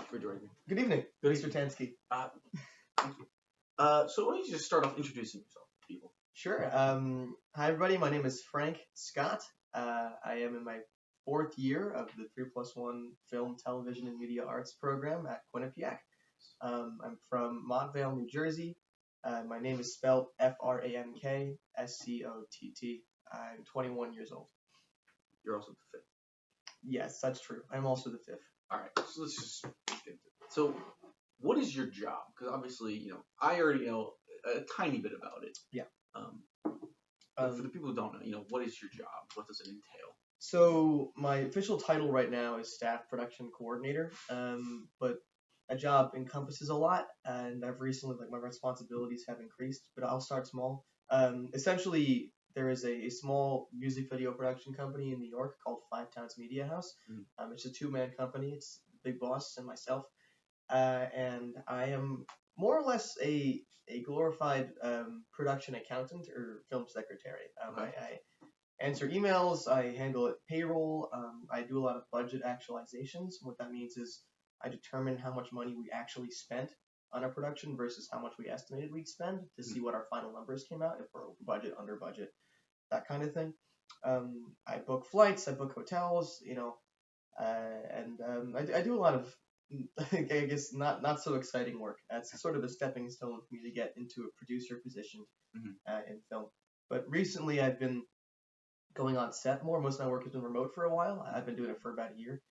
you for joining me. Good evening, Good Mr. Tansky. Thank you. So why don't you just start off introducing yourself to people? Sure. Hi, everybody. My name is Frank Scott. I am in my 4th year of the 3+1 Film, Television, and Media Arts program at Quinnipiac. I'm from Montvale, New Jersey. My name is spelled Frankscott. I'm 21 years old. You're also the fifth. Yes, that's true. I'm also the 5th. All right. So let's just get into it. So, what is your job? Because obviously, I already know a tiny bit about it. Yeah. But for the people who don't know, what is your job? What does it entail? So my official title right now is staff production coordinator, but that job encompasses a lot, and I've recently, my responsibilities have increased, but I'll start small. Essentially, there is a small music video production company in New York called Five Towns Media House. It's a 2-man company. It's the big boss and myself, and I am more or less a glorified production accountant or film secretary. I answer emails, I handle payroll, I do a lot of budget actualizations. What that means is I determine how much money we actually spent on a production versus how much we estimated we'd spend to see what our final numbers came out, if we're over budget, under budget, that kind of thing. I book flights, I book hotels, and I do a lot of, I guess, not so exciting work. It's sort of a stepping stone for me to get into a producer position in film. But recently I've been going on set more. Most of my work has been remote for a while. I've been doing it for about a year.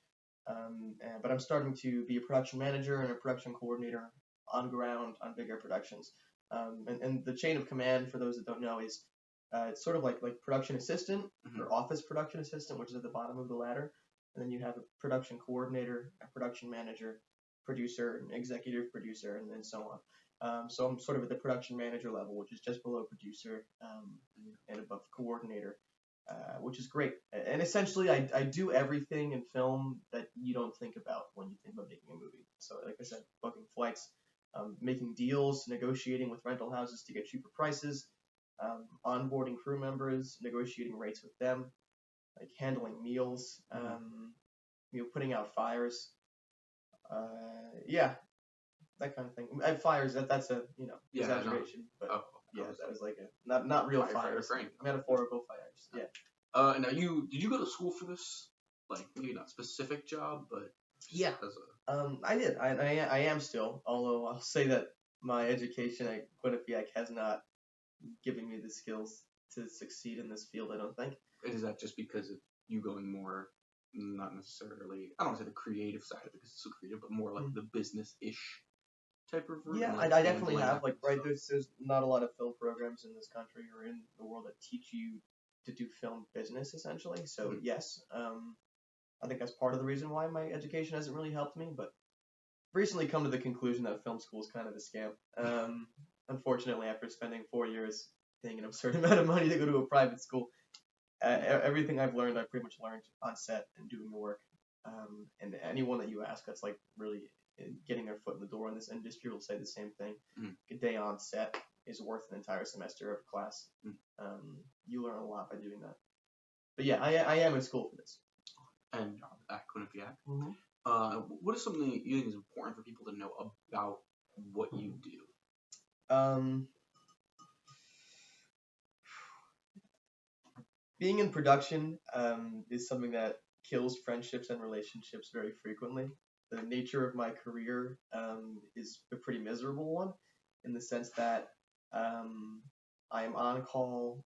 But I'm starting to be a production manager and a production coordinator on ground on bigger productions. And the chain of command, for those that don't know, is it's sort of like production assistant or office production assistant, which is at the bottom of the ladder. And then you have a production coordinator, a production manager, producer, an executive producer, and then so on. So I'm sort of at the production manager level, which is just below producer and above coordinator. Which is great. And essentially, I do everything in film that you don't think about when you think about making a movie. So, like I said, booking flights, making deals, negotiating with rental houses to get cheaper prices, onboarding crew members, negotiating rates with them, like handling meals, putting out fires. Yeah, that kind of thing. Fires, that's a exaggeration, but that was like a not real fires, metaphorical fires. Yeah. Now did you go to school for this? Like maybe not specific job, but yeah. I did. I am still, although I'll say that my education at Quinnipiac has not given me the skills to succeed in this field, I don't think. Is that just because of you going more, not necessarily, I don't want to say the creative side of it because it's so creative, but more like the business-ish type of route? Yeah, I definitely have. There's not a lot of film programs in this country or in the world that teach you to do film business, essentially. So yes, I think that's part of the reason why my education hasn't really helped me. But recently come to the conclusion that film school is kind of a scam. Unfortunately, after spending 4 years paying an absurd amount of money to go to a private school, everything I've learned, I pretty much learned on set and doing the work. And anyone that you ask that's like really getting their foot in the door in this industry will say the same thing. A day on set is worth an entire semester of class. You learn a lot by doing that. But yeah, I am in school for this. And at Quinnipiac. What is something you think is important for people to know about what you do? Being in production is something that kills friendships and relationships very frequently. The nature of my career is a pretty miserable one, in the sense that I am on call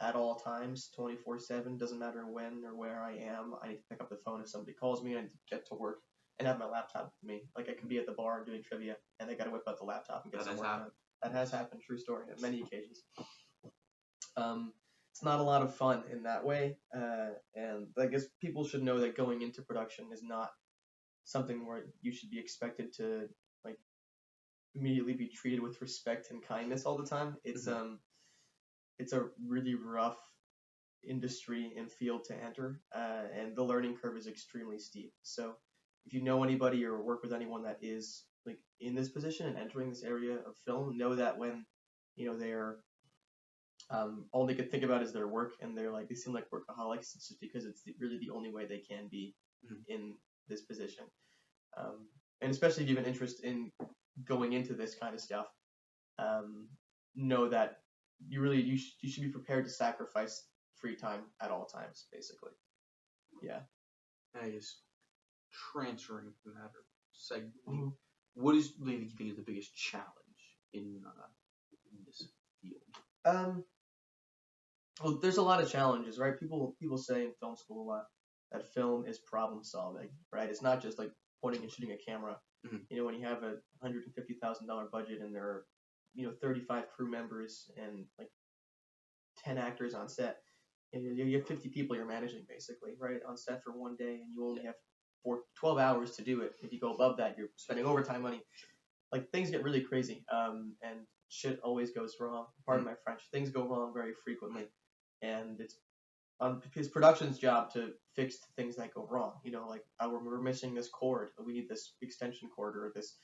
at all times, 24/7. Doesn't matter when or where I am. I need to pick up the phone if somebody calls me. I need to get to work and have my laptop with me. Like I can be at the bar doing trivia, and they got to whip out the laptop and get some work done. That has happened. True story. On many occasions. It's not a lot of fun in that way, and I guess people should know that going into production is not something where you should be expected to like immediately be treated with respect and kindness all the time. It's a really rough industry and field to enter, and the learning curve is extremely steep. So if you know anybody or work with anyone that is like in this position and entering this area of film, know that when they're all they could think about is their work, and they seem like workaholics. It's just because it's really the only way they can be in this position. and especially if you have an interest in going into this kind of stuff, know that you should be prepared to sacrifice free time at all times, basically. Yeah. I guess transferring from that or segueing, Mhm. what is do you think is the biggest challenge in this field? Well, there's a lot of challenges, right? People say in film school a lot that film is problem solving, right? It's not just like pointing and shooting a camera. Mhm. You know, when you have a $150,000 budget and there are 35 crew members and like 10 actors on set, and you have 50 people you're managing basically, right, on set for one day, and you only have 12 hours to do it. If you go above that, you're spending overtime money. Like things get really crazy, and shit always goes wrong. Pardon my French. Things go wrong very frequently, and it's on his production's job to fix the things that go wrong. You know, like we're missing this cord. We need this extension cord, or this.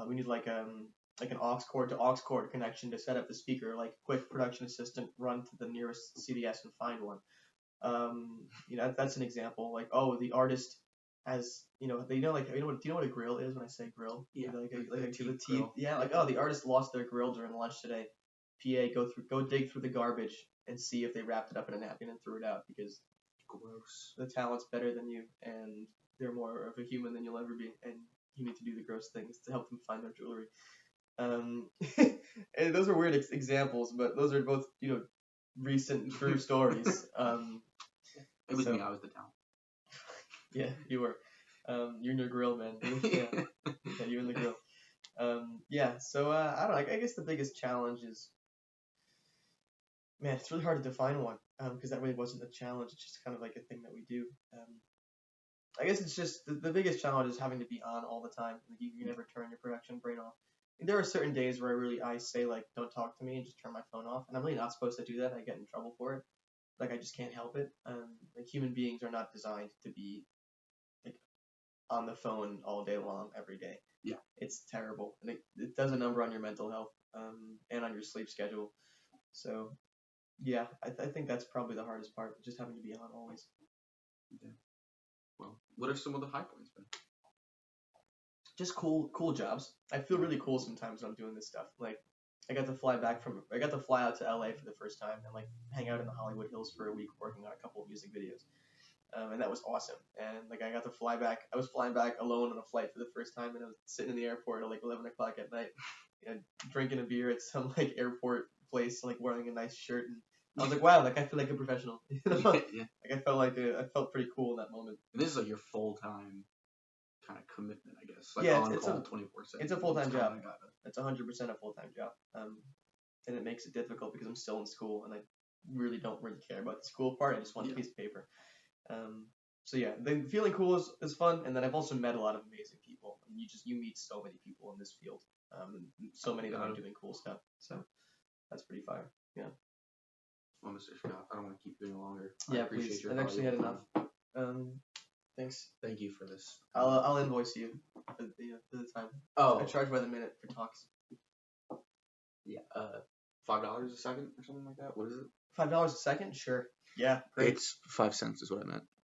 We need like an aux cord to aux cord connection to set up the speaker. Like quick production assistant, run to the nearest CDS and find one. That's an example. Like, oh, the artist has, do you know what a grill is when I say grill? Yeah, like the the teeth teeth. grill. Yeah, like, oh, the artist lost their grill during lunch today. PA, go dig through the garbage and see if they wrapped it up in a napkin and threw it out, because Gross. the talent's better than you and they're more of a human than you'll ever be, and you need to do the gross things to help them find their jewelry. And those are weird examples, but those are both, recent true stories. It was so- me. I was the talent. Yeah, you were. You're in your grill, man. Yeah, you in the grill. So I don't know. I guess the biggest challenge is, man, it's really hard to define one, because that really wasn't a challenge. It's just kind of like a thing that we do. I guess it's just the biggest challenge is having to be on all the time. Like you never turn your production brain off. And there are certain days where I say like, don't talk to me and just turn my phone off, and I'm really not supposed to do that. I get in trouble for it. Like I just can't help it. Like human beings are not designed to be like on the phone all day long every day. Yeah. It's terrible, and it does a number on your mental health, and on your sleep schedule. So yeah, I think that's probably the hardest part, just having to be on always. Yeah. Well, what are some of the high points been? Just cool jobs. I feel really cool sometimes when I'm doing this stuff. Like I got to fly out to LA for the first time and like hang out in the Hollywood Hills for a week working on a couple of music videos. And that was awesome. And like I got to fly back. I was flying back alone on a flight for the first time, and I was sitting in the airport at like 11 o'clock at night, drinking a beer at some like airport place, like wearing a nice shirt. And I was like, wow, like I feel like a professional. Yeah. Like I felt pretty cool in that moment. And this is like your full time kind of commitment, I guess. Like Yeah, on it's call a 24/7. it's a full-time job. Kinda It's 100% a full-time job. And it makes it difficult because I'm still in school and I really don't really care about the school part. I just want a piece of paper. So yeah, the feeling cool is fun, and then I've also met a lot of amazing people. And you meet so many people in this field, and so many of them are doing cool stuff. So that's pretty fire. Yeah. Well, Mr. Scott, I don't want to keep you any longer. Yeah, I appreciate please. your I've actually had valuable enough. time. Thanks. Thank you for this. I'll invoice you for the time. Oh, I charge by the minute for talks. yeah. $5 a second or something like that. What is it? $5 a second? Sure. Yeah, great. It's 5 cents is what I meant.